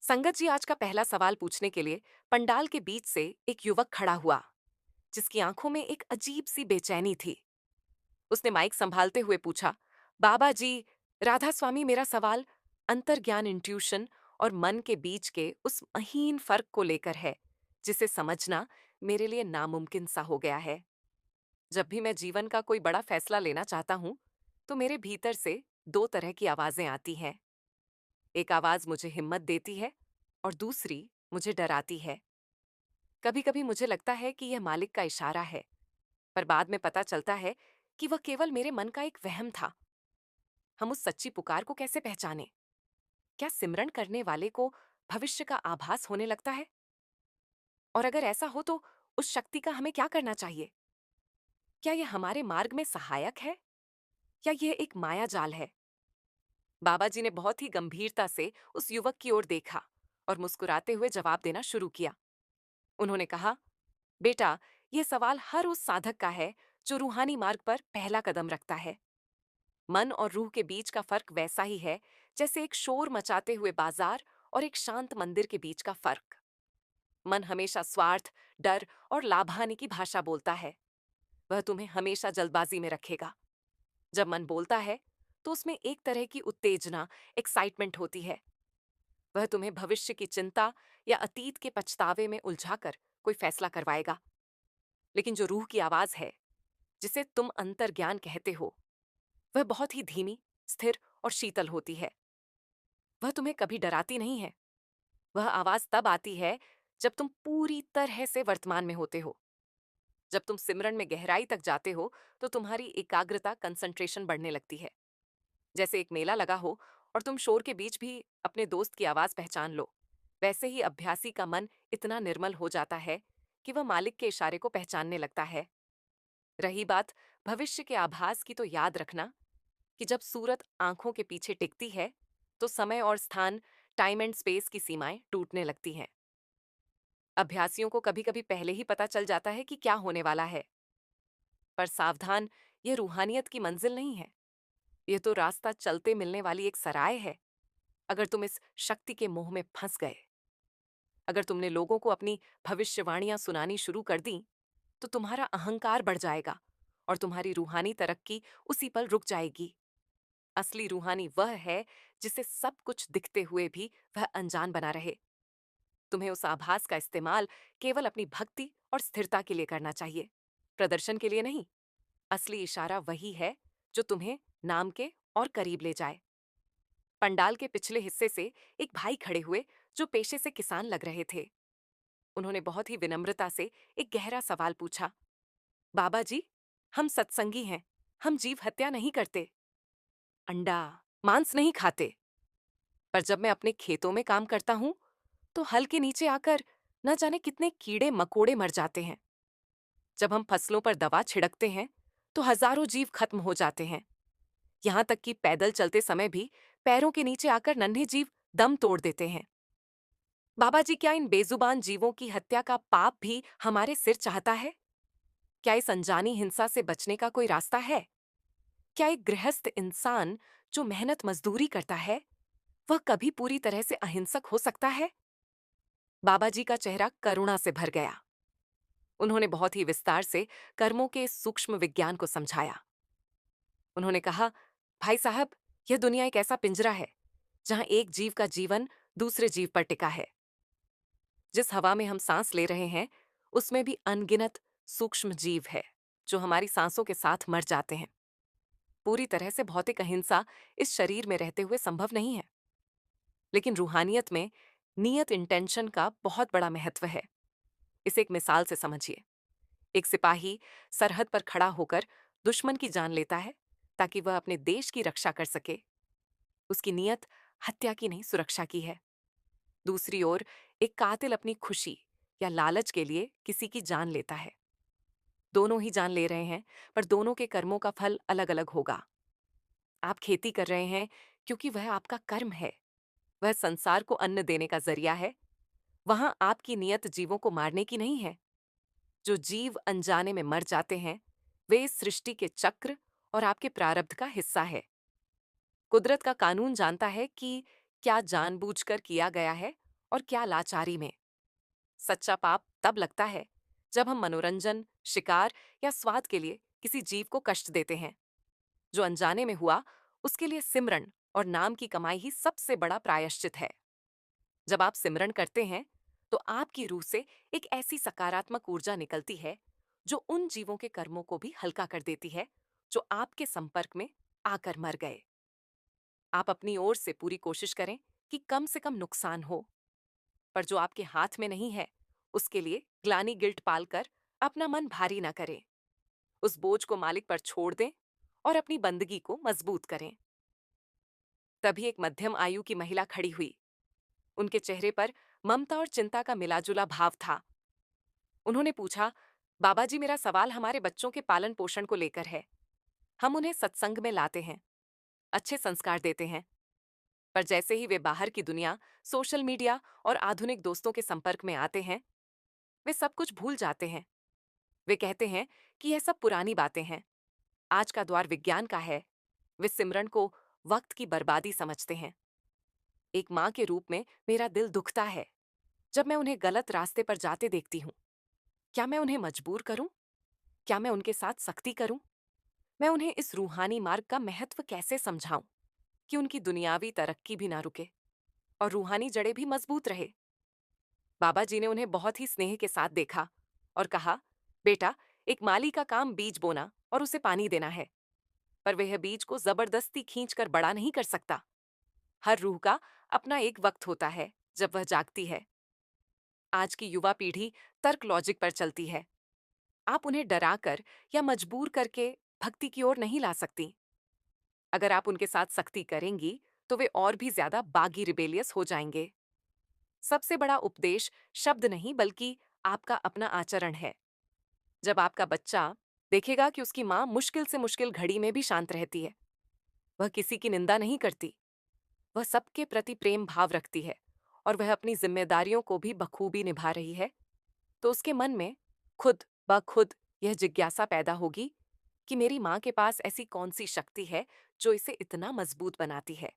संगत जी आज का पहला सवाल पूछने के लिए पंडाल के बीच से एक युवक खड़ा हुआ, जिसकी आंखों में एक अजीब सी बेचैनी थी। उसने माइक संभालते हुए पूछा, बाबा जी, राधा स्वामी, मेरा सवाल अंतर्ज्ञान, इंट्यूशन और मन के बीच के उस महीन फर्क को लेकर है, जिसे समझना मेरे लिए नामुमकिन सा हो गया है। जब भी मैं जीवन का कोई बड़ा फैसला लेना चाहता हूं, तो मेरे भीतर से दो तरह की आवाजें आती हैं। एक आवाज मुझे हिम्मत देती है और दूसरी मुझे डराती है। कभी कभी मुझे लगता है कि यह मालिक का इशारा है, पर बाद में पता चलता है कि वह केवल मेरे मन का एक वहम था। हम उस सच्ची पुकार को कैसे पहचाने? क्या सिमरन करने वाले को भविष्य का आभास होने लगता है? और अगर ऐसा हो तो उस शक्ति का हमें क्या करना चाहिए? क्या यह हमारे मार्ग में सहायक है या यह एक माया जाल है? बाबा जी ने बहुत ही गंभीरता से उस युवक की ओर देखा और मुस्कुराते हुए जवाब देना शुरू किया। उन्होंने कहा, बेटा, यह सवाल हर उस साधक का है जो रूहानी मार्ग पर पहला कदम रखता है। मन और रूह के बीच का फर्क वैसा ही है जैसे एक शोर मचाते हुए बाजार और एक शांत मंदिर के बीच का फर्क। मन हमेशा स्वार्थ, डर और लाभानी की भाषा बोलता है। वह तुम्हें हमेशा जल्दबाजी में रखेगा। जब मन बोलता है तो उसमें एक तरह की उत्तेजना, एक्साइटमेंट होती है। वह तुम्हें भविष्य की चिंता या अतीत के पछतावे में उलझाकर कोई फैसला करवाएगा। लेकिन जो रूह की आवाज है, जिसे तुम अंतर्ज्ञान कहते हो, वह बहुत ही धीमी, स्थिर और शीतल होती है। वह तुम्हें कभी डराती नहीं है। वह आवाज तब आती है जब तुम पूरी तरह से वर्तमान में होते हो। जब तुम सिमरन में गहराई तक जाते हो तो तुम्हारी एकाग्रता, कंसंट्रेशन बढ़ने लगती है। जैसे एक मेला लगा हो और तुम शोर के बीच भी अपने दोस्त की आवाज पहचान लो, वैसे ही अभ्यासी का मन इतना निर्मल हो जाता है कि वह मालिक के इशारे को पहचानने लगता है। रही बात भविष्य के आभास की, तो याद रखना कि जब सूरत आंखों के पीछे टिकती है, तो समय और स्थान, टाइम एंड स्पेस की सीमाएं टूटने लगती हैं। अभ्यासियों को कभी कभी पहले ही पता चल जाता है कि क्या होने वाला है। पर सावधान, यह रूहानियत की मंजिल नहीं है। यह तो रास्ता चलते मिलने वाली एक सराय है। अगर तुम इस शक्ति के मोह में फंस गए, अगर तुमने लोगों को अपनी भविष्यवाणियां सुनानी शुरू कर दी, तो तुम्हारा अहंकार बढ़ जाएगा और तुम्हारी रूहानी तरक्की उसी पल रुक जाएगी। असली रूहानी वह है जिसे सब कुछ दिखते हुए भी वह अनजान बना रहे। तुम्हें उस आभास का इस्तेमाल केवल अपनी भक्ति और स्थिरता के लिए करना चाहिए, प्रदर्शन के लिए नहीं। असली इशारा वही है जो तुम्हें नाम के और करीब ले जाए। पंडाल के पिछले हिस्से से एक भाई खड़े हुए, जो पेशे से किसान लग रहे थे। उन्होंने बहुत ही विनम्रता से एक गहरा सवाल पूछा, बाबा जी, हम सत्संगी हैं, हम जीव हत्या नहीं करते, अंडा, मांस नहीं खाते। पर जब मैं अपने खेतों में काम करता हूं, तो हल के नीचे आकर न जाने कितने कीड़े मकोड़े मर जाते हैं। जब हम फसलों पर दवा छिड़कते हैं, तो हजारों जीव खत्म हो जाते हैं। यहां तक कि पैदल चलते समय भी पैरों के नीचे आकर नन्हे जीव दम तोड़ देते हैं। बाबा जी, क्या इन बेजुबान जीवों की हत्या का पाप भी हमारे सिर चाहता है? क्या इस अनजानी हिंसा से बचने का कोई रास्ता है? क्या एक गृहस्थ इंसान जो मेहनत मजदूरी करता है, वह कभी पूरी तरह से अहिंसक हो सकता है? बाबा जी का चेहरा करुणा से भर गया। उन्होंने बहुत ही विस्तार से कर्मों के इस सूक्ष्म विज्ञान को समझाया। उन्होंने कहा, भाई साहब, यह दुनिया एक ऐसा पिंजरा है जहां एक जीव का जीवन दूसरे जीव पर टिका है। जिस हवा में हम सांस ले रहे हैं, उसमें भी अनगिनत सूक्ष्म जीव है जो हमारी सांसों के साथ मर जाते हैं। पूरी तरह से भौतिक अहिंसा इस शरीर में रहते हुए संभव नहीं है, लेकिन रूहानियत में नियत, इंटेंशन का बहुत बड़ा महत्व है। इसे एक मिसाल से समझिए। एक सिपाही सरहद पर खड़ा होकर दुश्मन की जान लेता है ताकि वह अपने देश की रक्षा कर सके। उसकी नियत हत्या की नहीं, सुरक्षा की है। दूसरी ओर एक कातिल अपनी खुशी या लालच के लिए किसी की जान लेता है। दोनों ही जान ले रहे हैं, पर दोनों के कर्मों का फल अलग अलग होगा। आप खेती कर रहे हैं क्योंकि वह आपका कर्म है, वह संसार को अन्न देने का जरिया है। वहां आपकी नियत जीवों को मारने की नहीं है। जो जीव अनजाने में मर जाते हैं, वे इस सृष्टि के चक्र और आपके प्रारब्ध का हिस्सा है। कुदरत का कानून जानता है कि क्या जानबूझकर किया गया है और क्या लाचारी में। सच्चा पाप तब लगता है जब हम मनोरंजन, शिकार या स्वाद के लिए किसी जीव को कष्ट देते हैं। जो अनजाने में हुआ, उसके लिए सिमरन और नाम की कमाई ही सबसे बड़ा प्रायश्चित है। जब आप सिमरन करते हैं तो आपकी रूह से एक ऐसी सकारात्मक ऊर्जा निकलती है जो उन जीवों के कर्मों को भी हल्का कर देती है जो आपके संपर्क में आकर मर गए। आप अपनी ओर से पूरी कोशिश करें कि कम से कम नुकसान हो, पर जो आपके हाथ में नहीं है उसके लिए ग्लानि गिल्ट पालकर अपना मन भारी ना करें। उस बोझ को मालिक पर छोड़ दें और अपनी बंदगी को मजबूत करें। तभी एक मध्यम आयु की महिला खड़ी हुई। उनके चेहरे पर ममता और चिंता का मिलाजुला भाव था। उन्होंने पूछा, बाबा जी, मेरा सवाल हमारे बच्चों के पालन पोषण को लेकर है। हम उन्हें सत्संग में लाते हैं, अच्छे संस्कार देते हैं, पर जैसे ही वे बाहर की दुनिया, सोशल मीडिया और आधुनिक दोस्तों के संपर्क में आते हैं, वे सब कुछ भूल जाते हैं। वे कहते हैं कि यह सब पुरानी बातें हैं, आज का द्वार विज्ञान का है। वे सिमरन को वक्त की बर्बादी समझते हैं। एक माँ के रूप में मेरा दिल दुखता है जब मैं उन्हें गलत रास्ते पर जाते देखती हूँ। क्या मैं उन्हें मजबूर करूं? क्या मैं उनके साथ सख्ती करूं? मैं उन्हें इस रूहानी मार्ग का महत्व कैसे समझाऊं कि उनकी दुनियावी तरक्की भी ना रुके और रूहानी जड़ें भी मजबूत रहे। बाबा जी ने उन्हें बहुत ही स्नेह के साथ देखा और कहा, बेटा, एक माली का काम बीज बोना और उसे पानी देना है, पर वह बीज को जबरदस्ती खींचकर बड़ा नहीं कर सकता। हर रूह का अपना एक वक्त होता है जब वह जागती है। आज की युवा पीढ़ी तर्क लॉजिक पर चलती है। आप उन्हें डराकर या मजबूर करके भक्ति की ओर नहीं ला सकती। अगर आप उनके साथ सख्ती करेंगी तो वे और भी ज्यादा बागी रिबेलियस हो जाएंगे। सबसे बड़ा उपदेश शब्द नहीं बल्कि आपका अपना आचरण है। जब आपका बच्चा देखेगा कि उसकी माँ मुश्किल से मुश्किल घड़ी में भी शांत रहती है, वह किसी की निंदा नहीं करती, वह सबके प्रति प्रेम भाव रखती है और वह अपनी जिम्मेदारियों को भी बखूबी निभा रही है, तो उसके मन में खुद ब खुद यह जिज्ञासा पैदा होगी कि मेरी माँ के पास ऐसी कौन सी शक्ति है जो इसे इतना मजबूत बनाती है।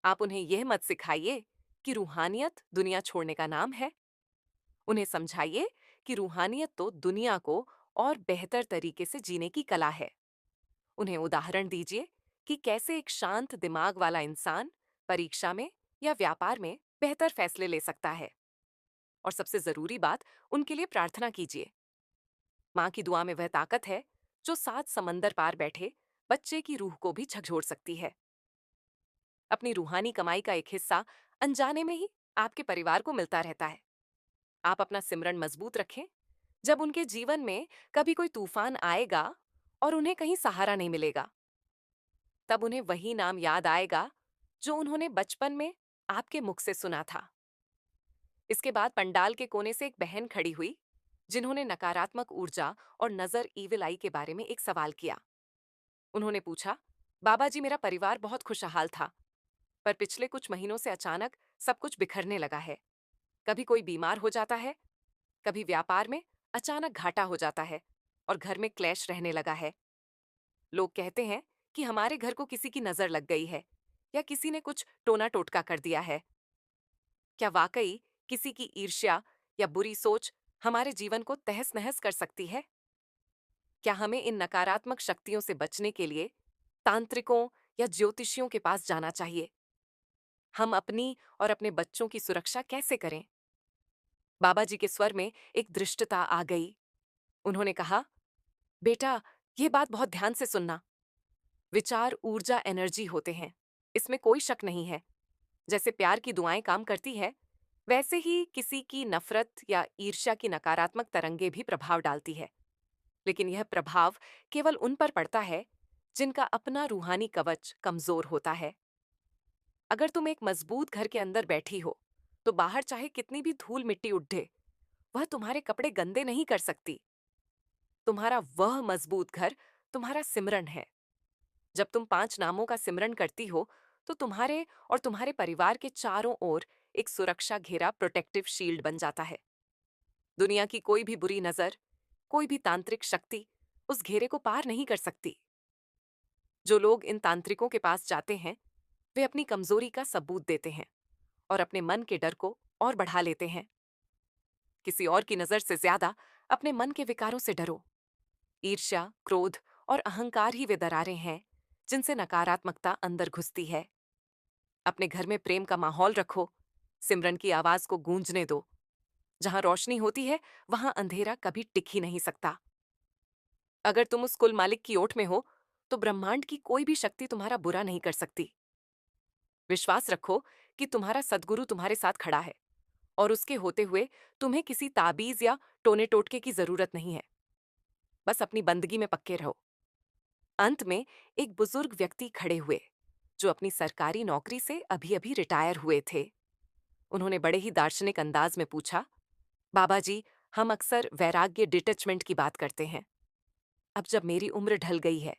आप उन्हें यह मत सिखाइए कि रूहानियत दुनिया छोड़ने का नाम है। उन्हें समझाइए कि रूहानियत तो दुनिया को और बेहतर तरीके से जीने की कला है। उन्हें उदाहरण दीजिए कि कैसे एक शांत दिमाग वाला इंसान परीक्षा में या व्यापार में बेहतर फैसले ले सकता है। और सबसे जरूरी बात, उनके लिए प्रार्थना कीजिए। माँ की दुआ में वह ताकत है जो 7 समंदर पार बैठे बच्चे की रूह को भी झकझोर सकती है। अपनी रूहानी कमाई का एक हिस्सा अनजाने में ही आपके परिवार को मिलता रहता है। आप अपना सिमरन मजबूत रखें। जब उनके जीवन में कभी कोई तूफान आएगा और उन्हें कहीं सहारा नहीं मिलेगा, तब उन्हें वही नाम याद आएगा जो उन्होंने बचपन में आपके मुख से सुना था। इसके बाद पंडाल के कोने से एक बहन खड़ी हुई जिन्होंने नकारात्मक ऊर्जा और नजर ईविल आई के बारे में एक सवाल किया। उन्होंने पूछा, बाबा जी, मेरा परिवार बहुत खुशहाल था, पर पिछले कुछ महीनों से अचानक सब कुछ बिखरने लगा है। कभी कोई बीमार हो जाता है, कभी व्यापार में अचानक घाटा हो जाता है और घर में क्लेश रहने लगा है। लोग कहते हैं कि हमारे घर को किसी की नजर लग गई है या किसी ने कुछ टोना टोटका कर दिया है। क्या वाकई किसी की ईर्ष्या या बुरी सोच हमारे जीवन को तहस नहस कर सकती है? क्या हमें इन नकारात्मक शक्तियों से बचने के लिए तांत्रिकों या ज्योतिषियों के पास जाना चाहिए? हम अपनी और अपने बच्चों की सुरक्षा कैसे करें? बाबा जी के स्वर में एक दृष्टता आ गई। उन्होंने कहा, बेटा, ये बात बहुत ध्यान से सुनना। विचार ऊर्जा एनर्जी होते हैं, इसमें कोई शक नहीं है। जैसे प्यार की दुआएं काम करती है, वैसे ही किसी की नफरत या ईर्ष्या की नकारात्मक तरंगे भी प्रभाव डालती है। लेकिन यह प्रभाव केवल उन पर पड़ता है जिनका अपना रूहानी कवच कमजोर होता है। अगर तुम एक मजबूत घर के अंदर बैठी हो, तो बाहर चाहे कितनी भी धूल मिट्टी उठे, वह तुम्हारे कपड़े गंदे नहीं कर सकती। तुम्हारा वह मजबूत घर तुम्हारा सिमरन है। जब तुम 5 नामों का सिमरन करती हो, तो तुम्हारे और तुम्हारे परिवार के चारों ओर एक सुरक्षा घेरा, प्रोटेक्टिव शील्ड बन जाता है। दुनिया की कोई भी बुरी नजर, कोई भी तांत्रिक शक्ति उस घेरे को पार नहीं कर सकती। जो लोग इन तांत्रिकों के पास जाते हैं, वे अपनी कमजोरी का सबूत देते हैं और अपने मन के डर को और बढ़ा लेते हैं। किसी और की नजर से ज्यादा अपने मन के विकारों से डरो। ईर्ष्या, क्रोध और अहंकार ही वे दरारें हैं जिनसे नकारात्मकता अंदर घुसती है। अपने घर में प्रेम का माहौल रखो। सिमरन की आवाज को गूंजने दो। जहां रोशनी होती है, वहां अंधेरा कभी टिक ही नहीं सकता। अगर तुम उस कुल मालिक की ओट में हो, तो ब्रह्मांड की कोई भी शक्ति तुम्हारा बुरा नहीं कर सकती। विश्वास रखो कि तुम्हारा सद्गुरु तुम्हारे साथ खड़ा है, और उसके होते हुए तुम्हें किसी ताबीज या टोने टोटके की जरूरत नहीं है। बस अपनी बंदगी में पक्के रहो। अंत में एक बुजुर्ग व्यक्ति खड़े हुए, जो अपनी सरकारी नौकरी से अभी अभी रिटायर हुए थे। उन्होंने बड़े ही दार्शनिक अंदाज में पूछा, बाबा जी, हम अक्सर वैराग्य, डिटैचमेंट की बात करते हैं। अब जब मेरी उम्र ढल गई है,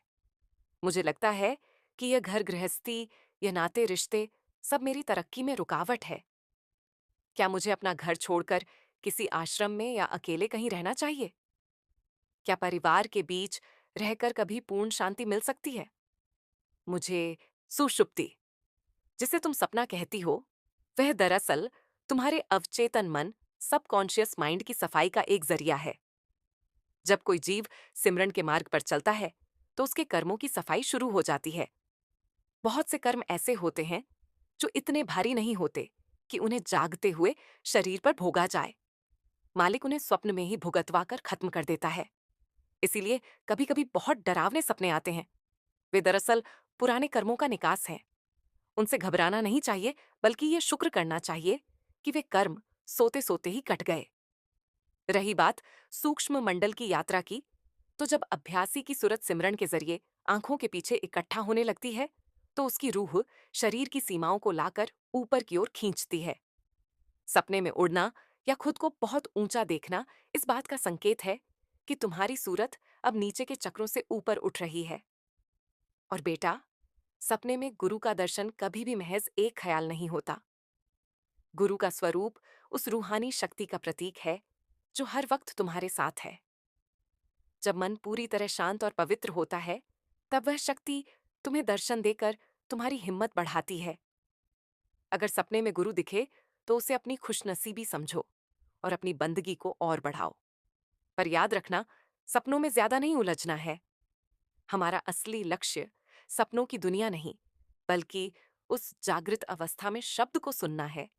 मुझे लगता है कि यह घर गृहस्थी, यह नाते रिश्ते, सब मेरी तरक्की में रुकावट है। क्या मुझे अपना घर छोड़कर किसी आश्रम में या अकेले कहीं रहना चाहिए? क्या परिवार के बीच रहकर कभी पूर्ण शांति मिल सकती है? मुझे सुषुप्ति, जिसे तुम सपना कहती हो, वह दरअसल तुम्हारे अवचेतन मन, सबकॉन्शियस माइंड की सफाई का एक जरिया है। जब कोई जीव सिमरन के मार्ग पर चलता है, तो उसके कर्मों की सफाई शुरू हो जाती है। बहुत से कर्म ऐसे होते हैं जो इतने भारी नहीं होते कि उन्हें जागते हुए शरीर पर भोगा जाए। मालिक उन्हें स्वप्न में ही भुगतवा कर खत्म कर देता है। इसीलिए कभी कभी बहुत डरावने सपने आते हैं। वे दरअसल पुराने कर्मों का निकास हैं। उनसे घबराना नहीं चाहिए, बल्कि ये शुक्र करना चाहिए कि वे कर्म सोते सोते ही कट गए। रही बात सूक्ष्म मंडल की यात्रा की, तो जब अभ्यासी की सूरत सिमरन के जरिए आंखों के पीछे इकट्ठा होने लगती है, तो उसकी रूह शरीर की सीमाओं को लाकर ऊपर की ओर खींचती है। सपने में उड़ना या खुद को बहुत ऊंचा देखना इस बात का संकेत है कि तुम्हारी सूरत अब नीचे के चक्रों से ऊपर उठ रही है। और बेटा, सपने में गुरु का दर्शन कभी भी महज एक ख्याल नहीं होता। गुरु का स्वरूप उस रूहानी शक्ति का प्रतीक है जो हर वक्त तुम्हारे साथ है। जब मन पूरी तरह शांत और पवित्र होता है, तब वह शक्ति तुम्हें दर्शन देकर तुम्हारी हिम्मत बढ़ाती है। अगर सपने में गुरु दिखे, तो उसे अपनी खुशनसीबी समझो और अपनी बंदगी को और बढ़ाओ। पर याद रखना, सपनों में ज्यादा नहीं उलझना है। हमारा असली लक्ष्य सपनों की दुनिया नहीं, बल्कि उस जागृत अवस्था में शब्द को सुनना है,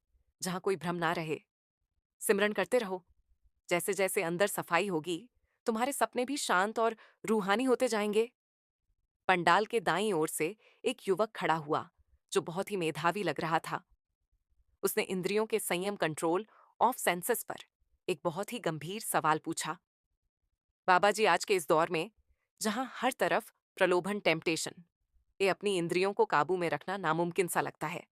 जहां कोई भ्रम ना रहे। सिमरन करते रहो। जैसे जैसे अंदर सफाई होगी, तुम्हारे सपने भी शांत और रूहानी होते जाएंगे। पंडाल के दाईं ओर से एक युवक खड़ा हुआ, जो बहुत ही मेधावी लग रहा था। उसने इंद्रियों के संयम, कंट्रोल ऑफ सेंसेस पर एक बहुत ही गंभीर सवाल पूछा। बाबा जी, आज के इस दौर में, जहां हर तरफ प्रलोभन, टेम्पटेशन, ये अपनी इंद्रियों को काबू में रखना नामुमकिन सा लगता है।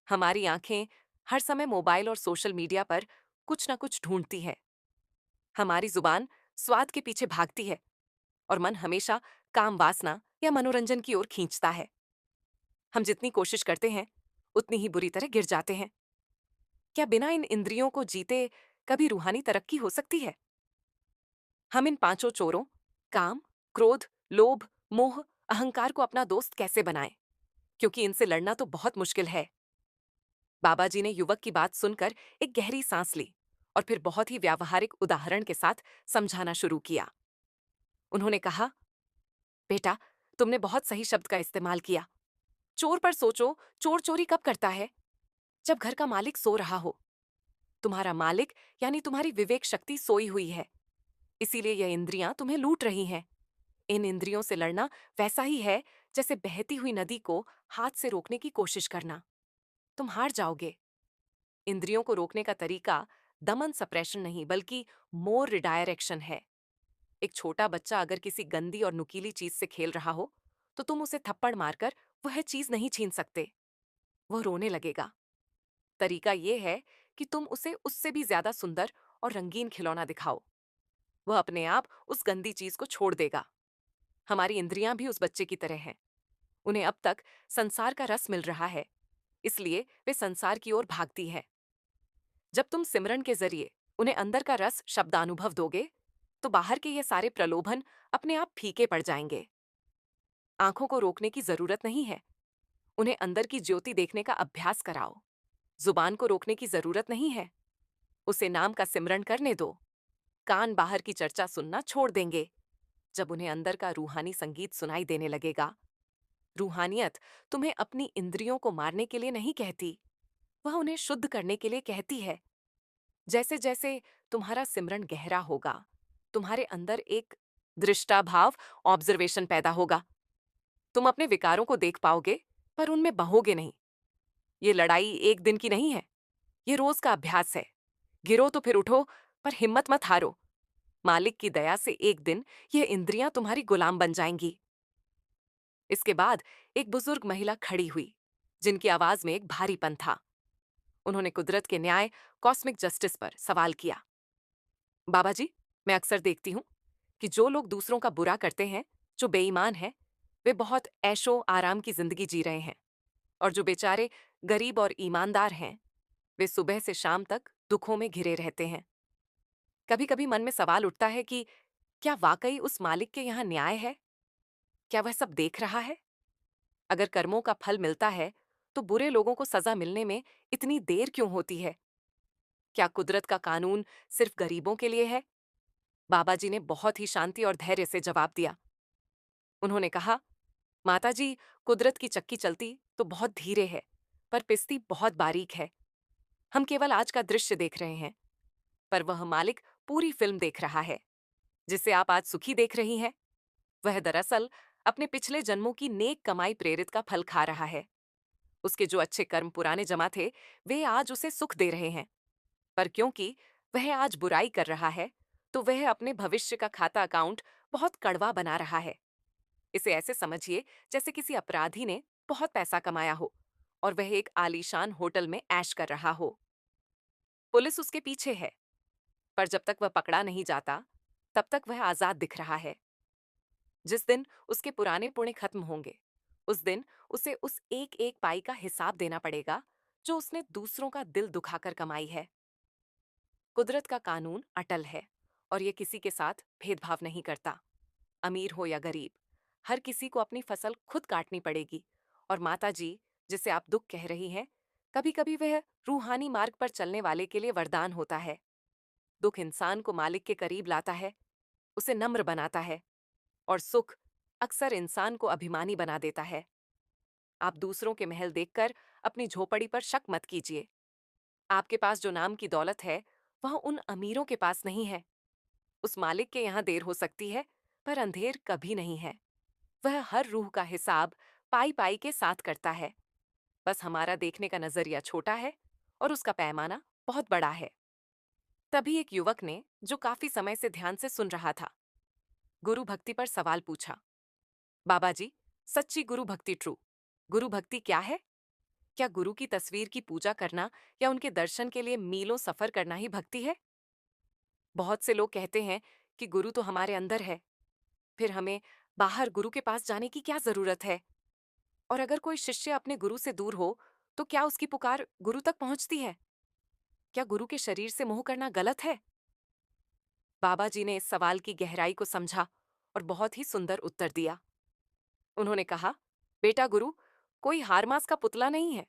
हमारी आंखें हर समय मोबाइल और सोशल मीडिया पर कुछ ना कुछ ढूंढती है। हमारी जुबान स्वाद के पीछे भागती है, और मन हमेशा काम, वासना या मनोरंजन की ओर खींचता है। हम जितनी कोशिश करते हैं, उतनी ही बुरी तरह गिर जाते हैं। क्या बिना इन इंद्रियों को जीते कभी रूहानी तरक्की हो सकती है? हम इन पांचों चोरों, काम, क्रोध, लोभ, मोह, अहंकार को अपना दोस्त कैसे बनाएं? क्योंकि इनसे लड़ना तो बहुत मुश्किल है। बाबा जी ने युवक की बात सुनकर एक गहरी सांस ली और फिर बहुत ही व्यावहारिक उदाहरण के साथ समझाना शुरू किया। उन्होंने कहा, बेटा, तुमने बहुत सही शब्द का इस्तेमाल किया। चोर पर सोचो, चोर चोरी कब करता है? जब घर का मालिक सो रहा हो। तुम्हारा मालिक यानी तुम्हारी विवेक शक्ति सोई हुई है। इसीलिए यह इंद्रियां तुम्हें लूट रही हैं। इन इंद्रियों से लड़ना वैसा ही है जैसे बहती हुई नदी को हाथ से रोकने की कोशिश करना। तुम हार जाओगे। इंद्रियों को रोकने का तरीका दमन, सप्रेशन नहीं, बल्कि मोर रिडायरेक्शन है। एक छोटा बच्चा अगर किसी गंदी और नुकीली चीज से खेल रहा हो, तो तुम उसे थप्पड़ मारकर वह चीज नहीं छीन सकते। वह रोने लगेगा। तरीका यह है कि तुम उसे उससे भी ज्यादा सुंदर और रंगीन खिलौना दिखाओ। वह अपने आप उस गंदी चीज को छोड़ देगा। हमारी इंद्रियां भी उस बच्चे की तरह हैं। उन्हें अब तक संसार का रस मिल रहा है, इसलिए वे संसार की ओर भागती है। जब तुम सिमरन के जरिए उन्हें अंदर का रस, शब्दानुभव दोगे, तो बाहर के ये सारे प्रलोभन अपने आप फीके पड़ जाएंगे। आंखों को रोकने की जरूरत नहीं है। उन्हें अंदर की ज्योति देखने का अभ्यास कराओ। जुबान को रोकने की जरूरत नहीं है। उसे नाम का सिमरन करने दो। कान बाहर की चर्चा सुनना छोड़ देंगे जब उन्हें अंदर का रूहानी संगीत सुनाई देने लगेगा। रूहानियत तुम्हें अपनी इंद्रियों को मारने के लिए नहीं कहती, वह उन्हें शुद्ध करने के लिए कहती है। जैसे जैसे तुम्हारा सिमरन गहरा होगा, तुम्हारे अंदर एक दृष्टा भाव, ऑब्जर्वेशन पैदा होगा। तुम अपने विकारों को देख पाओगे, पर उनमें बहोगे नहीं। ये लड़ाई एक दिन की नहीं है, ये रोज का अभ्यास है। गिरो तो फिर उठो, पर हिम्मत मत हारो। मालिक की दया से एक दिन ये इंद्रियां तुम्हारी गुलाम बन जाएंगी। इसके बाद एक बुजुर्ग महिला खड़ी हुई, जिनकी आवाज में एक भारीपन था। उन्होंने कुदरत के न्याय, कॉस्मिक जस्टिस पर सवाल किया। बाबा जी, मैं अक्सर देखती हूँ कि जो लोग दूसरों का बुरा करते हैं, जो बेईमान हैं, वे बहुत ऐशो आराम की जिंदगी जी रहे हैं, और जो बेचारे गरीब और ईमानदार हैं, वे सुबह से शाम तक दुखों में घिरे रहते हैं। कभी कभी मन में सवाल उठता है कि क्या वाकई उस मालिक के यहाँ न्याय है? क्या वह सब देख रहा है? अगर कर्मों का फल मिलता है, तो बुरे लोगों को सजा मिलने में इतनी देर क्यों होती है? क्या कुदरत का कानून सिर्फ गरीबों के लिए है? बाबा जी ने बहुत ही शांति और धैर्य से जवाब दिया। उन्होंने कहा, माता जी, कुदरत की चक्की चलती तो बहुत धीरे है, पर पिसती बहुत बारीक है। हम केवल आज का दृश्य देख रहे हैं, पर वह मालिक पूरी फिल्म देख रहा है। जिसे आप आज सुखी देख रही हैं, वह दरअसल अपने पिछले जन्मों की नेक कमाई प्रेरित का फल खा रहा है। उसके जो अच्छे कर्म पुराने जमा थे, वे आज उसे सुख दे रहे हैं। पर क्योंकि वह आज बुराई कर रहा है, तो वह अपने भविष्य का खाता अकाउंट बहुत कड़वा बना रहा है। इसे ऐसे समझिए जैसे किसी अपराधी ने बहुत पैसा कमाया हो और वह एक आलीशान होटल में ऐश कर रहा हो। पुलिस उसके पीछे है, पर जब तक वह पकड़ा नहीं जाता, तब तक वह आजाद दिख रहा है। जिस दिन उसके पुराने पुण्य खत्म होंगे, उस दिन उसे उस एक एक पाई का हिसाब देना पड़ेगा जो उसने दूसरों का दिल दुखाकर कमाई है। कुदरत का कानून अटल है, और यह किसी के साथ भेदभाव नहीं करता। अमीर हो या गरीब, हर किसी को अपनी फसल खुद काटनी पड़ेगी। और माता जी, जिसे आप दुख कह रही हैं, कभी कभी वह रूहानी मार्ग पर चलने वाले के लिए वरदान होता है। दुख इंसान को मालिक के करीब लाता है, उसे नम्र बनाता है, और सुख अक्सर इंसान को अभिमानी बना देता है। आप दूसरों के महल देखकर अपनी झोपड़ी पर शक मत कीजिए। आपके पास जो नाम की दौलत है, वह उन अमीरों के पास नहीं है। उस मालिक के यहाँ देर हो सकती है, पर अंधेर कभी नहीं है। वह हर रूह का हिसाब पाई पाई के साथ करता है। बस हमारा देखने का नजरिया छोटा है और उसका पैमाना बहुत बड़ा है। तभी एक युवक ने, जो काफी समय से ध्यान से सुन रहा था, गुरु भक्ति पर सवाल पूछा। बाबा जी, सच्ची गुरु भक्ति ट्रू, गुरु भक्ति क्या है? क्या गुरु की तस्वीर की पूजा करना या उनके दर्शन के लिए मीलों सफर करना ही भक्ति है? बहुत से लोग कहते हैं कि गुरु तो हमारे अंदर है, फिर हमें बाहर गुरु के पास जाने की क्या जरूरत है? और अगर कोई शिष्य अपने गुरु से दूर हो, तो क्या उसकी पुकार गुरु तक पहुंचती है? क्या गुरु के शरीर से मोह करना गलत है? बाबा जी ने इस सवाल की गहराई को समझा और बहुत ही सुंदर उत्तर दिया। उन्होंने कहा, बेटा, गुरु कोई हारमास का पुतला नहीं है।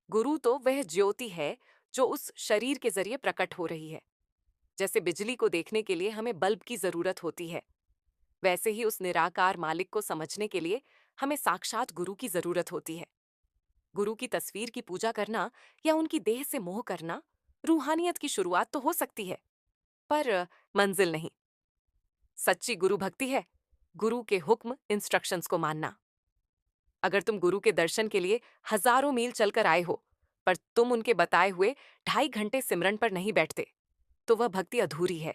गुरु तो वह ज्योति है जो उस शरीर के जरिए प्रकट हो रही है। जैसे बिजली को देखने के लिए हमें बल्ब की जरूरत होती है, वैसे ही उस निराकार मालिक को समझने के लिए हमें साक्षात गुरु की जरूरत होती है। गुरु की तस्वीर की पूजा करना या उनकी देह से मोह करना रूहानियत की शुरुआत तो हो सकती है, पर मंजिल नहीं। सच्ची गुरु भक्ति है गुरु के हुक्म, इंस्ट्रक्शंस को मानना। अगर तुम गुरु के दर्शन के लिए हजारों मील चलकर आए हो, पर तुम उनके बताए हुए 2.5 घंटे सिमरन पर नहीं बैठते, तो वह भक्ति अधूरी है।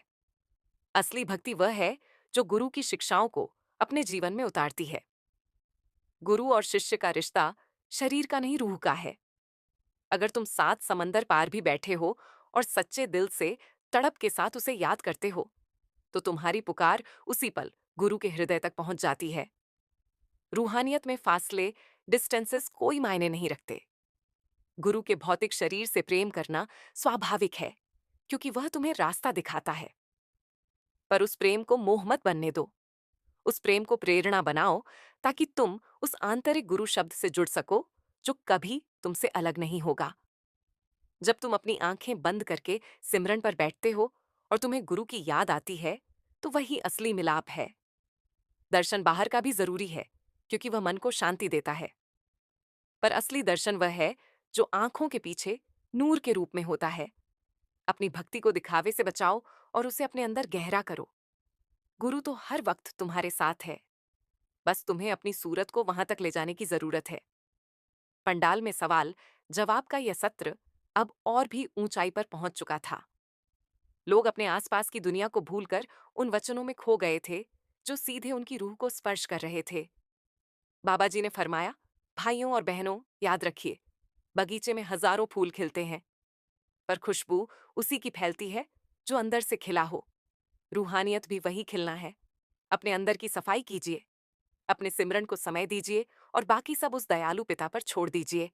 असली भक्ति वह है जो गुरु की शिक्षाओं को अपने जीवन में उतारती है। गुरु और शिष्य का रिश्ता शरीर का नहीं, रूह का है। अगर तुम 7 समंदर पार भी बैठे हो और सच्चे दिल से तड़प के साथ उसे याद करते हो, तो तुम्हारी पुकार उसी पल गुरु के हृदय तक पहुंच जाती है। रूहानियत में फासले, डिस्टेंसेस कोई मायने नहीं रखते। गुरु के भौतिक शरीर से प्रेम करना स्वाभाविक है, क्योंकि वह तुम्हें रास्ता दिखाता है। पर उस प्रेम को मोह मत बनने दो। उस प्रेम को प्रेरणा बनाओ, ताकि तुम उस आंतरिक गुरु शब्द से जुड़ सको जो कभी तुमसे अलग नहीं होगा। जब तुम अपनी आंखें बंद करके सिमरन पर बैठते हो और तुम्हें गुरु की याद आती है, तो वही असली मिलाप है। दर्शन बाहर का भी जरूरी है, क्योंकि वह मन को शांति देता है, पर असली दर्शन वह है जो आंखों के पीछे नूर के रूप में होता है। अपनी भक्ति को दिखावे से बचाओ और उसे अपने अंदर गहरा करो। गुरु तो हर वक्त तुम्हारे साथ है, बस तुम्हें अपनी सूरत को वहां तक ले जाने की जरूरत है। पंडाल में सवाल जवाब का यह सत्र अब और भी ऊंचाई पर पहुंच चुका था। लोग अपने आसपास की दुनिया को भूलकर उन वचनों में खो गए थे जो सीधे उनकी रूह को स्पर्श कर रहे थे। बाबा जी ने फरमाया, भाइयों और बहनों, याद रखिए, बगीचे में हजारों फूल खिलते हैं, पर खुशबू उसी की फैलती है जो अंदर से खिला हो। रूहानियत भी वही खिलना है। अपने अंदर की सफाई कीजिए, अपने सिमरन को समय दीजिए और बाकी सब उस दयालु पिता पर छोड़ दीजिए।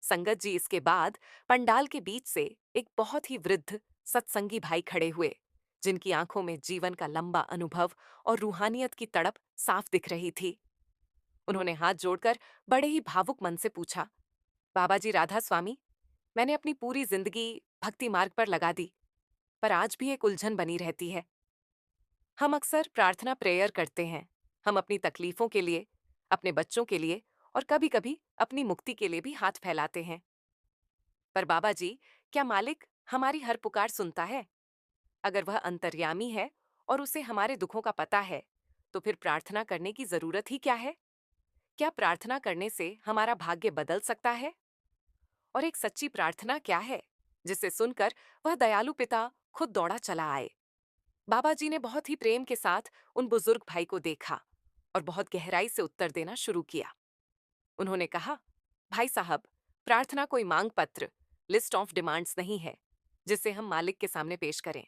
संगत जी, इसके बाद पंडाल के बीच से एक बहुत ही वृद्ध सत्संगी भाई खड़े हुए, जिनकी आंखों में जीवन का लंबा अनुभव और रूहानियत की तड़प साफ दिख रही थी। उन्होंने हाथ जोड़कर बड़े ही भावुक मन से पूछा, बाबा जी राधा स्वामी, मैंने अपनी पूरी जिंदगी भक्ति मार्ग पर लगा दी, पर आज भी एक उलझन बनी रहती है। हम अक्सर प्रार्थना प्रेयर करते हैं, हम अपनी तकलीफों के लिए, अपने बच्चों के लिए और कभी-कभी अपनी मुक्ति के लिए भी हाथ फैलाते हैं। पर बाबा जी, क्या मालिक हमारी हर पुकार सुनता है? अगर वह अंतर्यामी है और उसे हमारे दुखों का पता है, तो फिर प्रार्थना करने की जरूरत ही क्या है? क्या प्रार्थना करने से हमारा भाग्य बदल सकता है? और एक सच्ची प्रार्थना क्या है, जिसे सुनकर वह दयालु पिता खुद दौड़ा चला आए? बाबा जी ने बहुत ही प्रेम के साथ उन बुजुर्ग भाई को देखा और बहुत गहराई से उत्तर देना शुरू किया। उन्होंने कहा, भाई साहब, प्रार्थना कोई मांग पत्र, लिस्ट ऑफ डिमांड्स नहीं है जिसे हम मालिक के सामने पेश करें।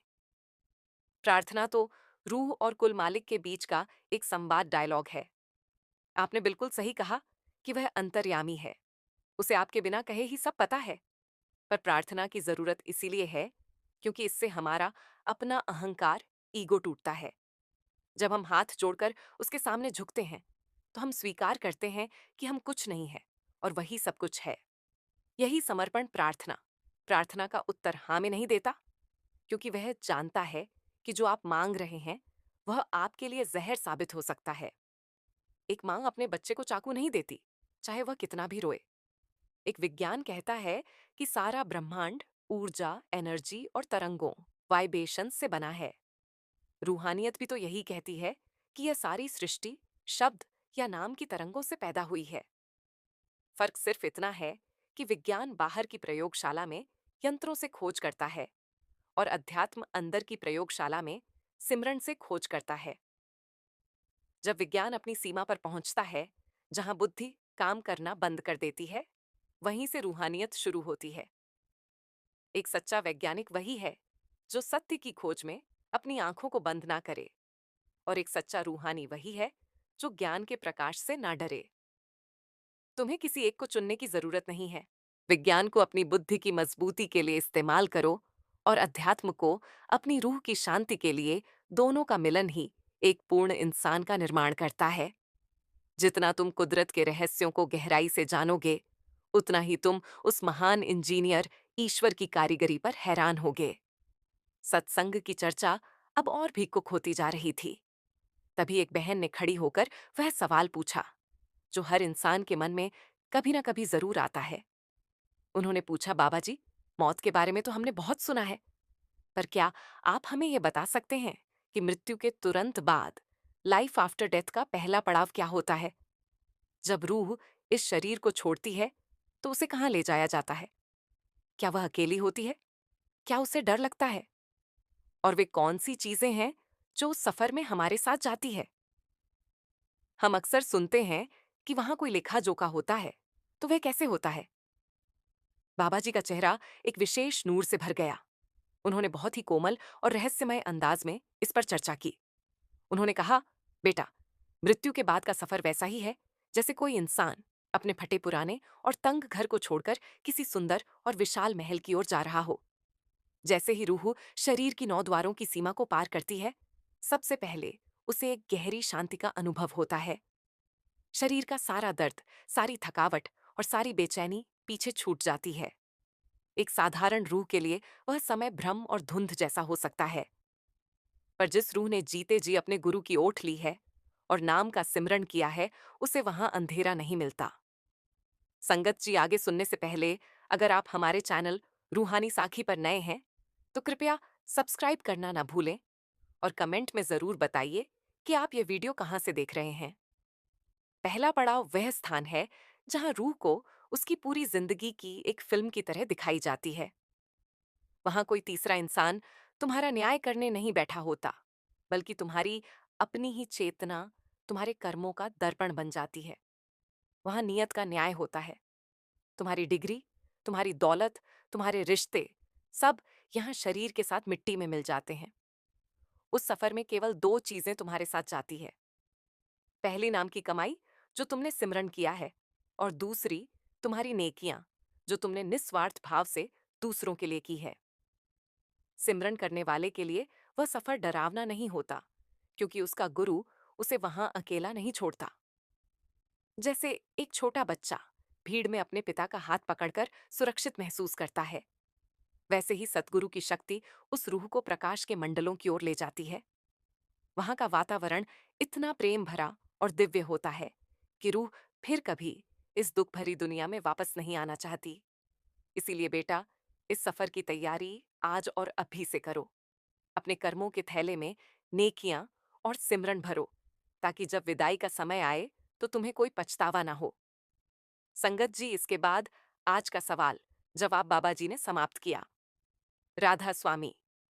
प्रार्थना तो रूह और कुल मालिक के बीच का एक संवाद डायलॉग है। आपने बिल्कुल सही कहा कि वह अंतर्यामी है, उसे आपके बिना कहे ही सब पता है। पर प्रार्थना की जरूरत इसीलिए है क्योंकि इससे हमारा अपना अहंकार, ईगो टूटता है। जब हम हाथ जोड़कर उसके सामने झुकते हैं, तो हम स्वीकार करते हैं कि हम कुछ नहीं है और वही सब कुछ है। यही समर्पण प्रार्थना प्रार्थना का उत्तर हाँ में नहीं देता, क्योंकि वह जानता है कि जो आप मांग रहे हैं वह आपके लिए जहर साबित हो सकता है। एक मां अपने बच्चे को चाकू नहीं देती, चाहे वह कितना भी रोए। एक विज्ञान कहता है कि सारा ब्रह्मांड ऊर्जा, एनर्जी और तरंगों, वाइब्रेशन से बना है। रूहानियत भी तो यही कहती है कि यह सारी सृष्टि शब्द या नाम की तरंगों से पैदा हुई है। फर्क सिर्फ इतना है कि विज्ञान बाहर की प्रयोगशाला में यंत्रों से खोज करता है और अध्यात्म अंदर की प्रयोगशाला में सिमरन से खोज करता है। जब विज्ञान अपनी सीमा पर पहुंचता है, जहां बुद्धि काम करना बंद कर देती है, वहीं से रूहानियत शुरू होती है। एक सच्चा वैज्ञानिक वही है जो सत्य की खोज में अपनी आंखों को बंद ना करे, और एक सच्चा रूहानी वही है जो ज्ञान के प्रकाश से ना डरे। तुम्हें किसी एक को चुनने की जरूरत नहीं है। विज्ञान को अपनी बुद्धि की मजबूती के लिए इस्तेमाल करो और अध्यात्म को अपनी रूह की शांति के लिए। दोनों का मिलन ही एक पूर्ण इंसान का निर्माण करता है। जितना तुम कुदरत के रहस्यों को गहराई से जानोगे, उतना ही तुम उस महान इंजीनियर ईश्वर की कारीगरी पर हैरान होगे। सत्संग की चर्चा अब और भी कुक होती जा रही थी। तभी एक बहन ने खड़ी होकर वह सवाल पूछा जो हर इंसान के मन में कभी ना कभी जरूर आता है। उन्होंने पूछा, बाबा जी, मौत के बारे में तो हमने बहुत सुना है, पर क्या आप हमें यह बता सकते हैं कि मृत्यु के तुरंत बाद लाइफ आफ्टर डेथ का पहला पड़ाव क्या होता है? जब रूह इस शरीर को छोड़ती है तो उसे कहाँ ले जाया जाता है? क्या वह अकेली होती है? क्या उसे डर लगता है? और वे कौन सी चीजें हैं जो उस सफर में हमारे साथ जाती है? हम अक्सर सुनते हैं कि वहां कोई लिखा जोखा होता है, तो वह कैसे होता है? बाबा जी का चेहरा एक विशेष नूर से भर गया। उन्होंने बहुत ही कोमल और रहस्यमय अंदाज में इस पर चर्चा की। उन्होंने कहा, बेटा, मृत्यु के बाद का सफर वैसा ही है जैसे कोई इंसान अपने फटे पुराने और तंग घर को छोड़कर किसी सुंदर और विशाल महल की ओर जा रहा हो। जैसे ही रूह शरीर की 9 द्वारों की सीमा को पार करती है, सबसे पहले उसे एक गहरी शांति का अनुभव होता है। शरीर का सारा दर्द, सारी थकावट और सारी बेचैनी पीछे छूट जाती है। एक साधारण रूह के लिए वह समय भ्रम और धुंध जैसा हो सकता है, पर जिस रूह ने जीते जी अपने गुरु की ओट ली है और नाम का सिमरन किया है, उसे वहां अंधेरा नहीं मिलता। संगत जी, आगे सुनने से पहले अगर आप हमारे चैनल रूहानी साखी पर नए हैं, तो कृपया सब्सक्राइब करना ना भूलें और कमेंट में जरूर बताइए कि आप ये वीडियो कहाँ से देख रहे हैं। पहला पड़ाव वह स्थान है जहां रूह को उसकी पूरी जिंदगी की एक फिल्म की तरह दिखाई जाती है। वहां कोई तीसरा इंसान तुम्हारा न्याय करने नहीं बैठा होता, बल्कि तुम्हारी अपनी ही चेतना तुम्हारे कर्मों का दर्पण बन जाती है। वहां नियत का न्याय होता है। तुम्हारी डिग्री, तुम्हारी दौलत, तुम्हारे रिश्ते, सब यहाँ शरीर के साथ मिट्टी में मिल जाते हैं। उस सफर में केवल दो चीजें तुम्हारे साथ जाती है। पहली, नाम की कमाई जो तुमने सिमरन किया है, और दूसरी, तुम्हारी नेकियां जो तुमने निस्वार्थ भाव से दूसरों के लिए की है। सिमरन करने वाले के लिए वह सफर डरावना नहीं होता, क्योंकि उसका गुरु उसे वहां अकेला नहीं छोड़ता। जैसे एक छोटा बच्चा भीड़ में अपने पिता का हाथ पकड़कर सुरक्षित महसूस करता है, वैसे ही सतगुरु की शक्ति उस रूह को प्रकाश के मंडलों की ओर ले जाती है। वहां का वातावरण इतना प्रेम भरा और दिव्य होता है कि रूह फिर कभी इस दुख भरी दुनिया में वापस नहीं आना चाहती। इसीलिए बेटा, इस सफर की तैयारी आज और अभी से करो। अपने कर्मों के थैले में नेकियां और सिमरन भरो, ताकि जब विदाई का समय आए तो तुम्हें कोई पछतावा ना हो। संगत जी, इसके बाद आज का सवाल जवाब बाबा जी ने समाप्त किया। राधा स्वामी।